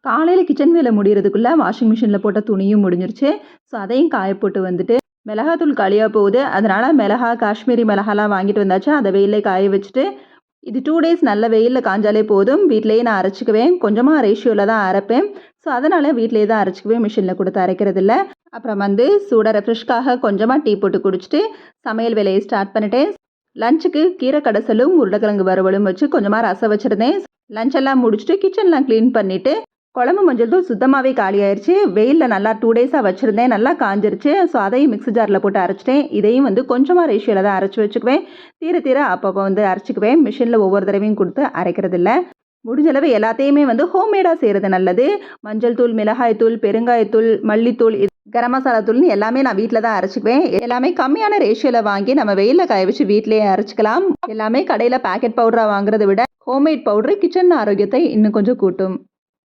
காலையில கிச்சன் வேலை முடியறதுக்குள்ள வாஷிங் மிஷினில் போட்ட துணியும் முடிஞ்சிருச்சு. ஸோ அதையும் காய போட்டு வந்துட்டு மிளகாத்தூள் காலியாக போகுது. அதனால் மிளகா காஷ்மீரி மிளகாலாம் வாங்கிட்டு வந்தாச்சு. அதை வெயிலே காய வச்சுட்டு இது 2 டேஸ் நல்ல வெயிலில் காஞ்சாலே போதும். வீட்டிலேயே நான் அரைச்சிக்குவேன். கொஞ்சமாக ரேஷியோவில் தான் அரைப்பேன். ஸோ அதனால் வீட்டிலேயே தான் அரைச்சிக்குவேன். மிஷினில் கொடுத்து அரைக்கிறதில்ல. அப்புறம் வந்து சூடாக ரெஃப்ரெஷ்காக கொஞ்சமாக டீ போட்டு குடிச்சிட்டு சமையல் வேலையை ஸ்டார்ட் பண்ணிட்டேன். லஞ்சுக்கு கீரை கடைசலும் உருளைக்கிழங்கு வறுவலும் வச்சு கொஞ்சமாக ரசம் வச்சுருந்தேன். லஞ்ச் எல்லாம் முடிச்சுட்டு கிச்சன்லாம் க்ளீன் பண்ணிவிட்டு குழம்பு மஞ்சள் தூள் சுத்தமாகவே காலி ஆயிடுச்சு. வெயிலில் நல்லா 2 டேஸாக வச்சுருந்தேன். நல்லா காஞ்சிருச்சு. ஸோ அதையும் மிக்ஸி ஜாரில் போட்டு அரைச்சிட்டேன். இதையும் வந்து கொஞ்சமாக ரேஷியோவில் தான் அரைச்சி வச்சுக்குவேன். தீர தீர அப்பப்போ வந்து அரைச்சிக்குவேன். மிஷினில் ஒவ்வொரு தடவையும் கொடுத்து அரைக்கிறதில்ல. முடிஞ்சளவு எல்லாத்தையுமே வந்து ஹோம்மேடாக செய்கிறது நல்லது. மஞ்சள் தூள், மிளகாய் தூள், பெருங்காயத்தூள், மல்லித்தூள், கரம் மசாலா தூள்னு எல்லாமே நான் வீட்டில் தான் அரைச்சிக்குவேன். எல்லாமே கம்மியான ரேஷியோவில் வாங்கி நம்ம வெயிலில் காய வச்சு வீட்டிலேயே அரைச்சிக்கலாம். எல்லாமே கடையில் பேக்கெட் பவுடராக வாங்குறதை விட ஹோம்மேட் பவுடரு கிச்சன் ஆரோக்கியத்தை இன்னும் கொஞ்சம் கூட்டும்.